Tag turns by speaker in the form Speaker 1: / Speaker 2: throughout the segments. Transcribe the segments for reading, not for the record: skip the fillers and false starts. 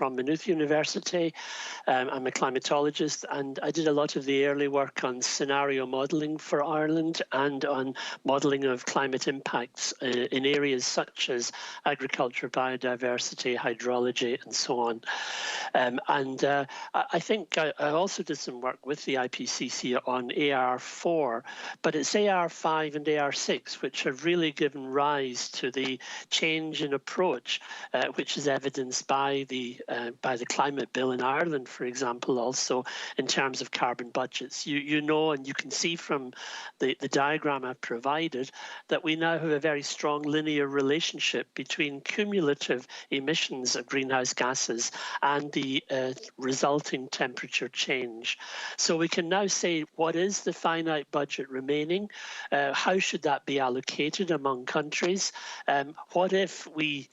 Speaker 1: from Maynooth University. I'm a climatologist, and I did a lot of the early work on scenario modelling for Ireland and on modelling of climate impacts in areas such as agriculture, biodiversity, hydrology, and so on. I think I also did some work with the IPCC on AR4, but it's AR5 and AR6 which have really given rise to the change in approach, which is evidenced by the climate bill in Ireland, for example, also in terms of carbon budgets. You know, and you can see from the diagram I've provided, that we now have a very strong linear relationship between cumulative emissions of greenhouse gases and the resulting temperature change. So we can now say, what is the finite budget remaining? How should that be allocated among countries? What if we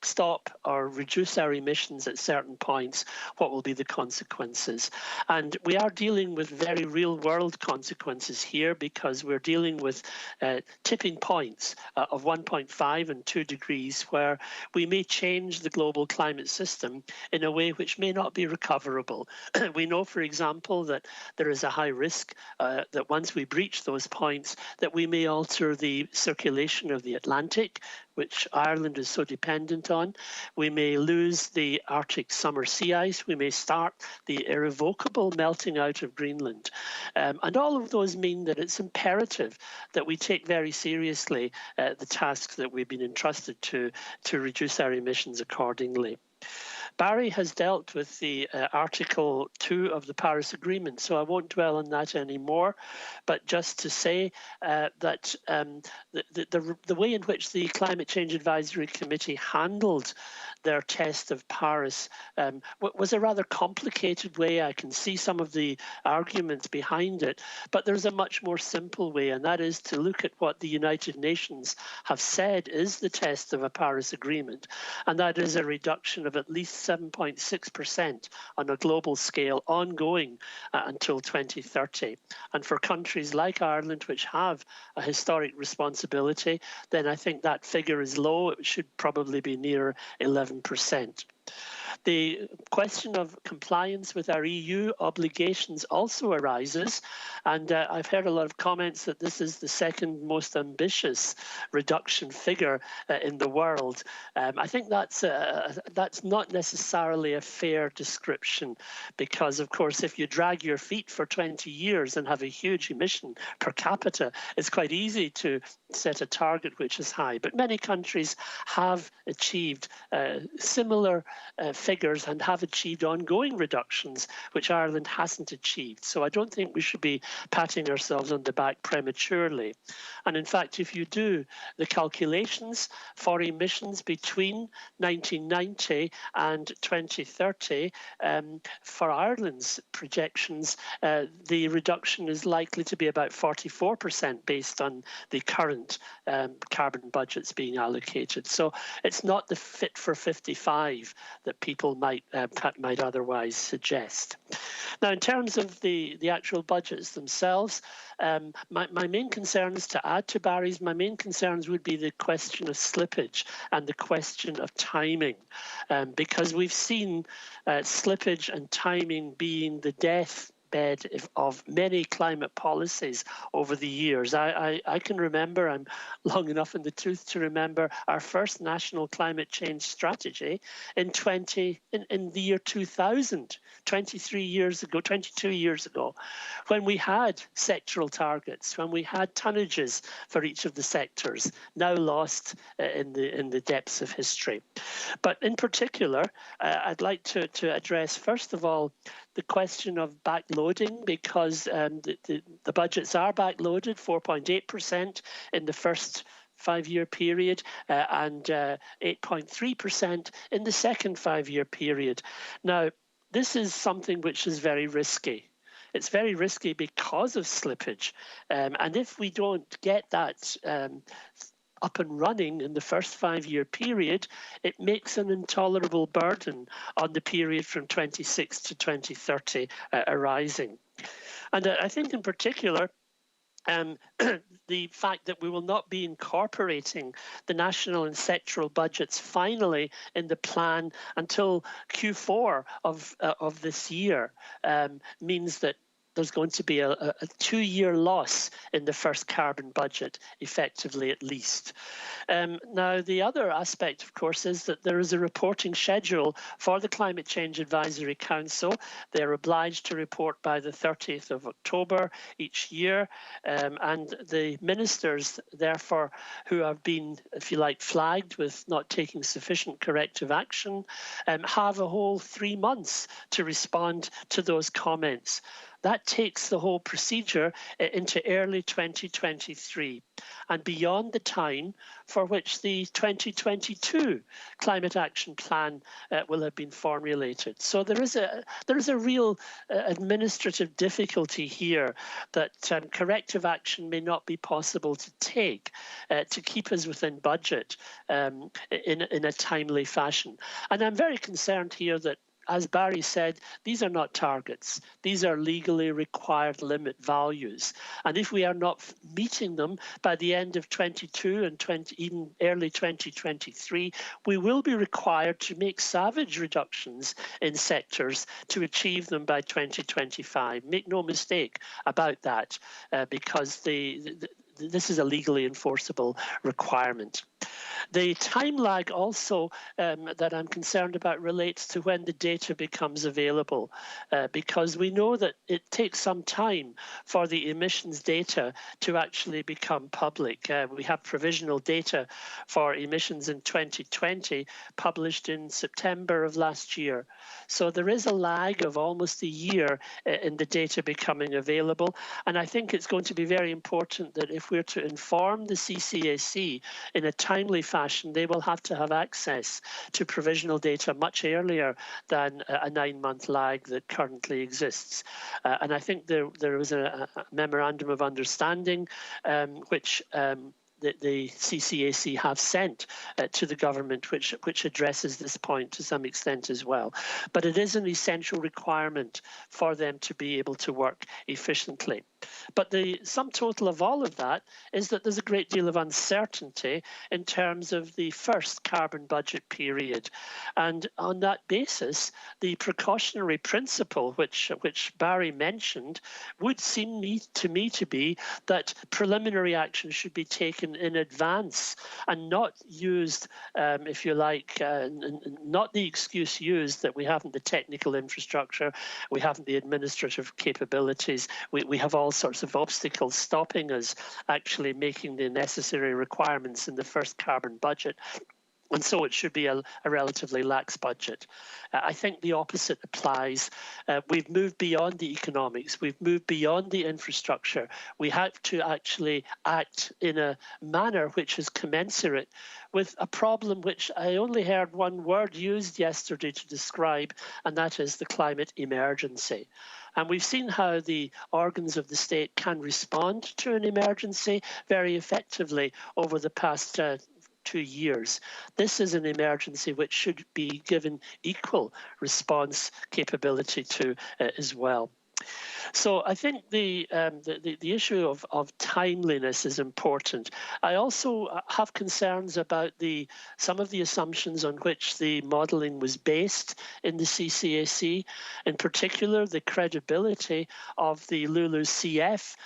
Speaker 1: stop or reduce our emissions at certain points? What will be the consequences? And we are dealing with very real world consequences here, because we're dealing with tipping points of 1.5 and 2 degrees, where we may change the global climate system in a way which may not be recoverable. We know, for example, that there is a high risk that once we breach those points, that we may alter the circulation of the Atlantic, which Ireland is so dependent on. We may lose the Arctic summer sea ice. We may start the irrevocable melting out of Greenland. And all of those mean that it's imperative that we take very seriously the tasks that we've been entrusted to reduce our emissions accordingly. Barry has dealt with the Article 2 of the Paris Agreement, so I won't dwell on that anymore, but just to say that the way in which the Climate Change Advisory Committee handled their test of Paris was a rather complicated way. I can see some of the arguments behind it, but there's a much more simple way, and that is to look at what the United Nations have said is the test of a Paris Agreement, and that is a reduction of at least 7.6% on a global scale ongoing until 2030. And for countries like Ireland, which have a historic responsibility, then I think that figure is low. It should probably be near 11%. The question of compliance with our EU obligations also arises, and I've heard a lot of comments that this is the second most ambitious reduction figure in the world. I think that's not necessarily a fair description, because, of course, if you drag your feet for 20 years and have a huge emission per capita, it's quite easy to set a target which is high. But many countries have achieved similar figures and have achieved ongoing reductions, which Ireland hasn't achieved. So I don't think we should be patting ourselves on the back prematurely. And in fact, if you do the calculations for emissions between 1990 and 2030, for Ireland's projections, the reduction is likely to be about 44% based on the current carbon budgets being allocated. So it's not the Fit for 55 that people might otherwise suggest. Now, in terms of the actual budgets themselves, my main concerns, to add to Barry's, my main concerns would be the question of slippage and the question of timing, because we've seen slippage and timing being the death bed of many climate policies over the years. I can remember, I'm long enough in the tooth to remember, our first national climate change strategy in the year 2000, 22 years ago, when we had sectoral targets, when we had tonnages for each of the sectors, now lost in the depths of history. But in particular, I'd like to address, first of all, the question of backloading, because the budgets are backloaded, 4.8% in the first 5-year period and 8.3% in the second 5-year period. Now, this is something which is very risky. It's very risky because of slippage. And if we don't get that up and running in the first 5-year period, it makes an intolerable burden on the period from 26 to 2030 arising. And I think in particular, the fact that we will not be incorporating the national and sectoral budgets finally in the plan until Q4 of this year means that there's going to be a 2-year loss in the first carbon budget, effectively at least. Now, the other aspect, of course, is that there is a reporting schedule for the Climate Change Advisory Council. They're obliged to report by the 30th of October each year, and the ministers, therefore, who have been, if you like, flagged with not taking sufficient corrective action, have a whole 3 months to respond to those comments. That takes the whole procedure into early 2023 and beyond the time for which the 2022 Climate Action Plan will have been formulated. So there is a real administrative difficulty here that corrective action may not be possible to take to keep us within budget in a timely fashion. And I'm very concerned here that, as Barry said, these are not targets. These are legally required limit values. And if we are not meeting them by the end of 22 and even early 2023, we will be required to make savage reductions in sectors to achieve them by 2025. Make no mistake about that, because this is a legally enforceable requirement. The time lag also that I'm concerned about relates to when the data becomes available, because we know that it takes some time for the emissions data to actually become public. We have provisional data for emissions in 2020 published in September of last year. So there is a lag of almost a year in the data becoming available. And I think it's going to be very important that if we're to inform the CCAC in a timely fashion, they will have to have access to provisional data much earlier than a 9-month lag that currently exists. And I think there was a memorandum of understanding which the CCAC have sent to the government, which addresses this point to some extent as well. But it is an essential requirement for them to be able to work efficiently. But the sum total of all of that is that there's a great deal of uncertainty in terms of the first carbon budget period. And on that basis, the precautionary principle, which Barry mentioned, would seem to me to be that preliminary action should be taken in advance and not used, if you like, not the excuse used that we haven't the technical infrastructure, we haven't the administrative capabilities, we have all sorts of obstacles stopping us actually making the necessary requirements in the first carbon budget. And so it should be a relatively lax budget. I think the opposite applies. We've moved beyond the economics. We've moved beyond the infrastructure. We have to actually act in a manner which is commensurate with a problem which I only heard one word used yesterday to describe, and that is the climate emergency. And we've seen how the organs of the state can respond to an emergency very effectively over the past 2 years. This is an emergency which should be given equal response capability to as well. So I think the issue of timeliness is important. I also have concerns about some of the assumptions on which the modelling was based in the CCAC, in particular the credibility of the LULUCF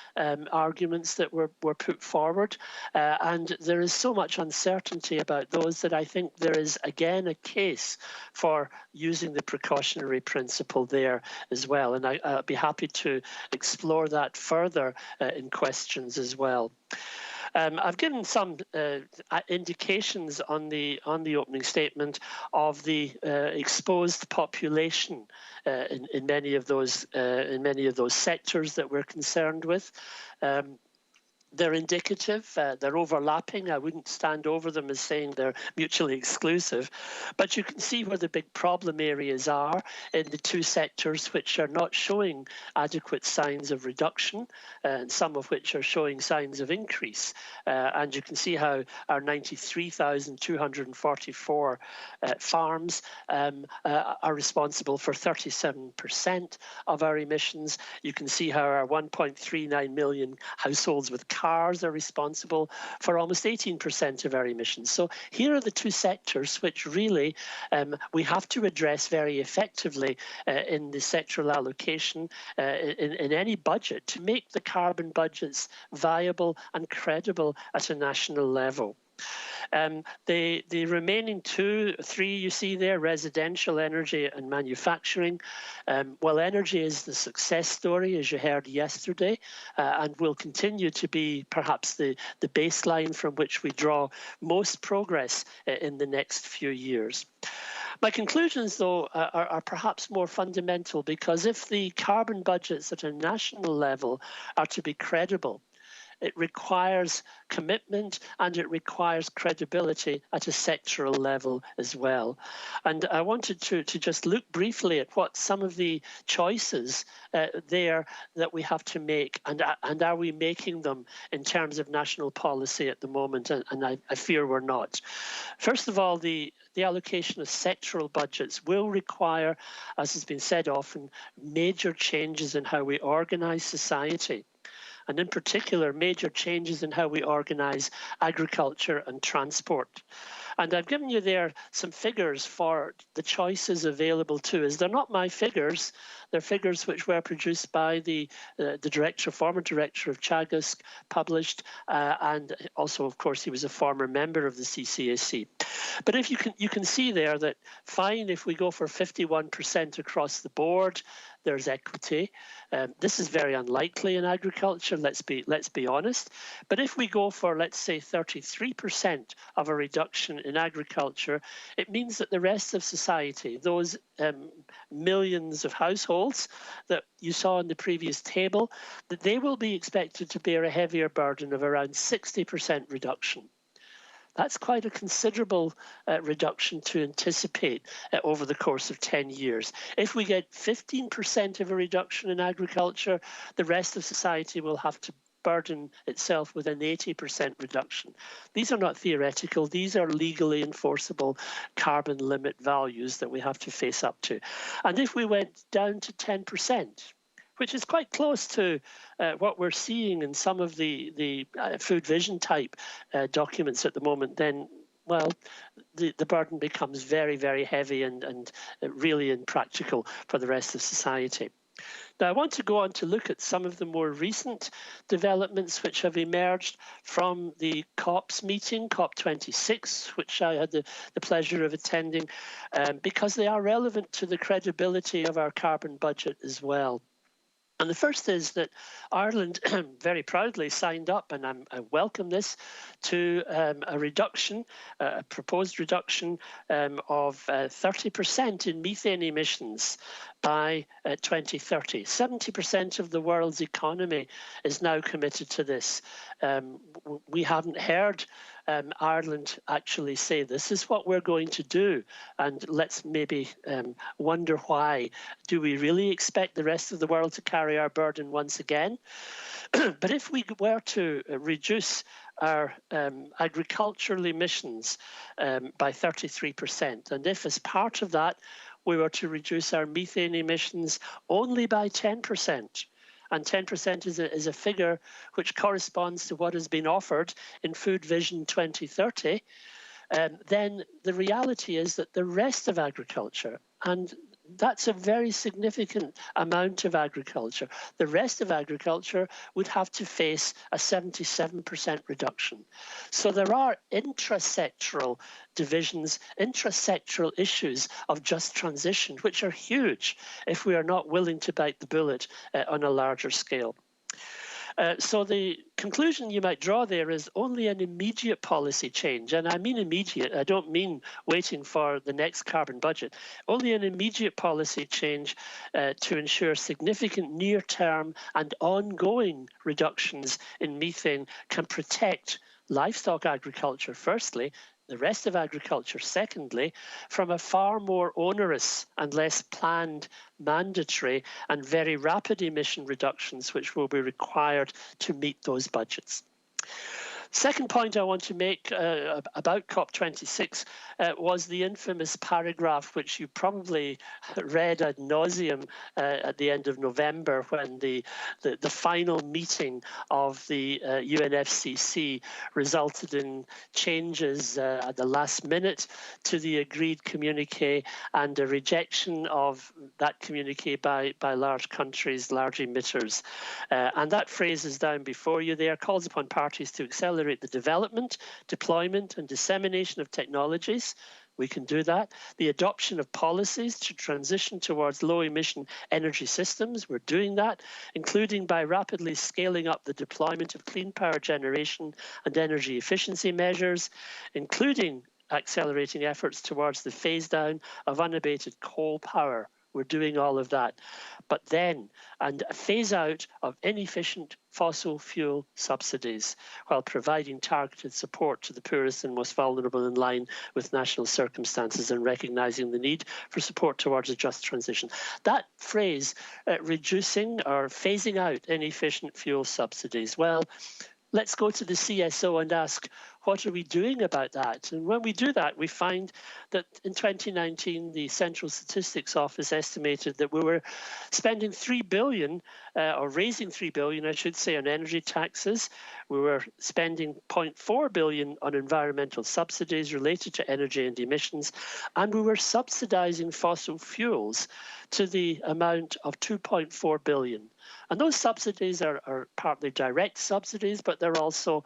Speaker 1: arguments that were put forward. And there is so much uncertainty about those that I think there is again a case for using the precautionary principle there as well. And I'll be happy to explore that further in questions as well. I've given some indications on the opening statement of the exposed population in many of those sectors that we're concerned with. They're indicative, they're overlapping. I wouldn't stand over them as saying they're mutually exclusive, but you can see where the big problem areas are in the two sectors which are not showing adequate signs of reduction, and some of which are showing signs of increase. And you can see how our 93,244 farms are responsible for 37% of our emissions. You can see how our 1.39 million households with cars are responsible for almost 18% of our emissions. So here are the two sectors which really we have to address very effectively in the sectoral allocation in any budget to make the carbon budgets viable and credible at a national level. The remaining three you see there, residential, energy and manufacturing. Well, energy is the success story, as you heard yesterday, and will continue to be perhaps the baseline from which we draw most progress in the next few years. My conclusions, though, are perhaps more fundamental, because if the carbon budgets at a national level are to be credible, it requires commitment and it requires credibility at a sectoral level as well. And I wanted to just look briefly at what some of the choices there that we have to make, and are we making them in terms of national policy at the moment, and I fear we're not. First of all, the allocation of sectoral budgets will require, as has been said often, major changes in how we organise society, and in particular, major changes in how we organise agriculture and transport. And I've given you there some figures for the choices available to us. They're not my figures. They're figures which were produced by the former director of Teagasc, published, and also, of course, he was a former member of the CCAC. But if you can see there that, fine, if we go for 51% across the board, there's equity. This is very unlikely in agriculture, let's be honest. But if we go for, let's say, 33% of a reduction in agriculture, it means that the rest of society, those millions of households that you saw in the previous table, that they will be expected to bear a heavier burden of around 60% reduction. That's quite a considerable reduction to anticipate over the course of 10 years. If we get 15% of a reduction in agriculture, the rest of society will have to burden itself with an 80% reduction. These are not theoretical, these are legally enforceable carbon limit values that we have to face up to. And if we went down to 10%, which is quite close to what we're seeing in some of the food vision type documents at the moment, then, well, the burden becomes very, very heavy and really impractical for the rest of society. Now, I want to go on to look at some of the more recent developments which have emerged from the COPs meeting, COP26, which I had the pleasure of attending, because they are relevant to the credibility of our carbon budget as well. And the first is that Ireland very proudly signed up, and I welcome this, to a reduction, a proposed reduction of 30% in methane emissions by 2030. 70% of the world's economy is now committed to this. We haven't heard Ireland actually say this is what we're going to do, and let's maybe wonder why. Do we really expect the rest of the world to carry our burden once again? But if we were to reduce our agricultural emissions by 33%, and if as part of that we were to reduce our methane emissions only by 10%, and 10% is a figure which corresponds to what has been offered in Food Vision 2030, then the reality is that the rest of agriculture, and that's a very significant amount of agriculture, the rest of agriculture would have to face a 77% reduction. So there are intrasectoral divisions, intrasectoral issues of just transition, which are huge if we are not willing to bite the bullet on a larger scale. So the conclusion you might draw there is only an immediate policy change, and I mean immediate, I don't mean waiting for the next carbon budget, only an immediate policy change to ensure significant near-term and ongoing reductions in methane can protect livestock agriculture, firstly, the rest of agriculture, secondly, from a far more onerous and less planned, mandatory and very rapid emission reductions which will be required to meet those budgets. Second point I want to make about COP26 was the infamous paragraph which you probably read ad nauseum at the end of November when the final meeting of the UNFCCC resulted in changes at the last minute to the agreed communique and a rejection of that communique by large countries, large emitters. And that phrase is down before you there, calls upon parties to accelerate the development, deployment and dissemination of technologies. We can do that. The adoption of policies to transition towards low-emission energy systems. We're doing that, including by rapidly scaling up the deployment of clean power generation and energy efficiency measures, including accelerating efforts towards the phase-down of unabated coal power. We're doing all of that. But then, and a phase out of inefficient fossil fuel subsidies while providing targeted support to the poorest and most vulnerable in line with national circumstances and recognising the need for support towards a just transition. That phrase, reducing or phasing out inefficient fuel subsidies, well, let's go to the CSO and ask, what are we doing about that? And when we do that, we find that in 2019, the Central Statistics Office estimated that we were spending $3 billion, or raising $3 billion, I should say, on energy taxes. We were spending $0.4 billion on environmental subsidies related to energy and emissions, and we were subsidizing fossil fuels to the amount of $2.4 billion. And those subsidies are partly direct subsidies, but they're also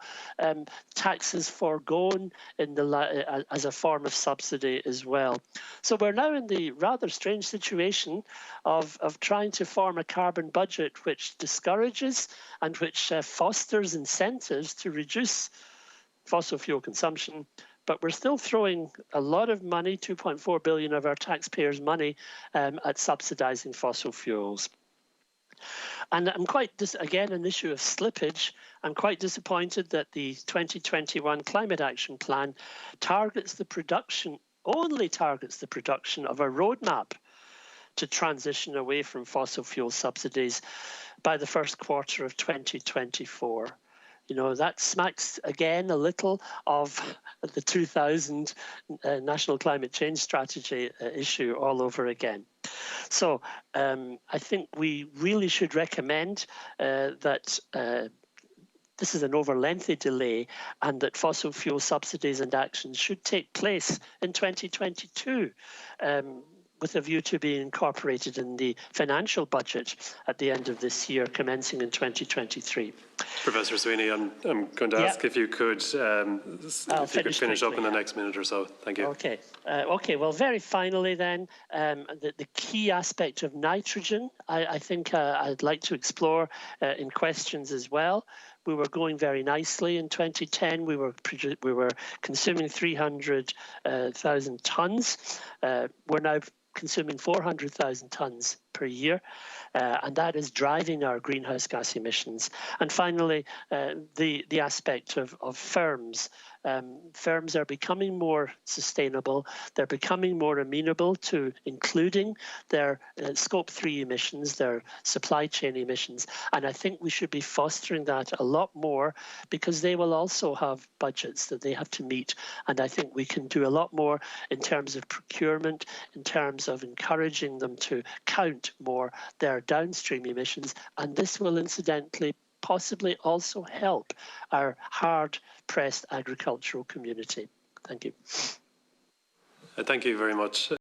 Speaker 1: taxes foregone as a form of subsidy as well. So we're now in the rather strange situation of trying to form a carbon budget which discourages and which fosters incentives to reduce fossil fuel consumption. But we're still throwing a lot of money, $2.4 billion of our taxpayers' money, at subsidizing fossil fuels. And I'm quite, again, an issue of slippage. I'm quite disappointed that the 2021 Climate Action Plan only targets the production of a roadmap to transition away from fossil fuel subsidies by the first quarter of 2024. You know, that smacks again a little of the 2000 National Climate Change Strategy issue all over again. So I think we really should recommend that this is an over-lengthy delay and that fossil fuel subsidies and actions should take place in 2022. With a view to being incorporated in the financial budget at the end of this year, commencing in 2023.
Speaker 2: Professor Sweeney, I'm going to ask if you could finish up in the next minute or so. Thank you.
Speaker 1: Okay. Okay. Well, very finally then, the key aspect of nitrogen, I think I'd like to explore in questions as well. We were going very nicely in 2010. We were consuming 300,000 tonnes. We're now consuming 400,000 tonnes per year, and that is driving our greenhouse gas emissions. And finally, the aspect of firms. Firms are becoming more sustainable. They're becoming more amenable to including their Scope 3 emissions, their supply chain emissions. And I think we should be fostering that a lot more because they will also have budgets that they have to meet. And I think we can do a lot more in terms of procurement, in terms of encouraging them to count more their downstream emissions. And this will incidentally possibly also help our hard-pressed agricultural community. Thank you.
Speaker 2: Thank you very much.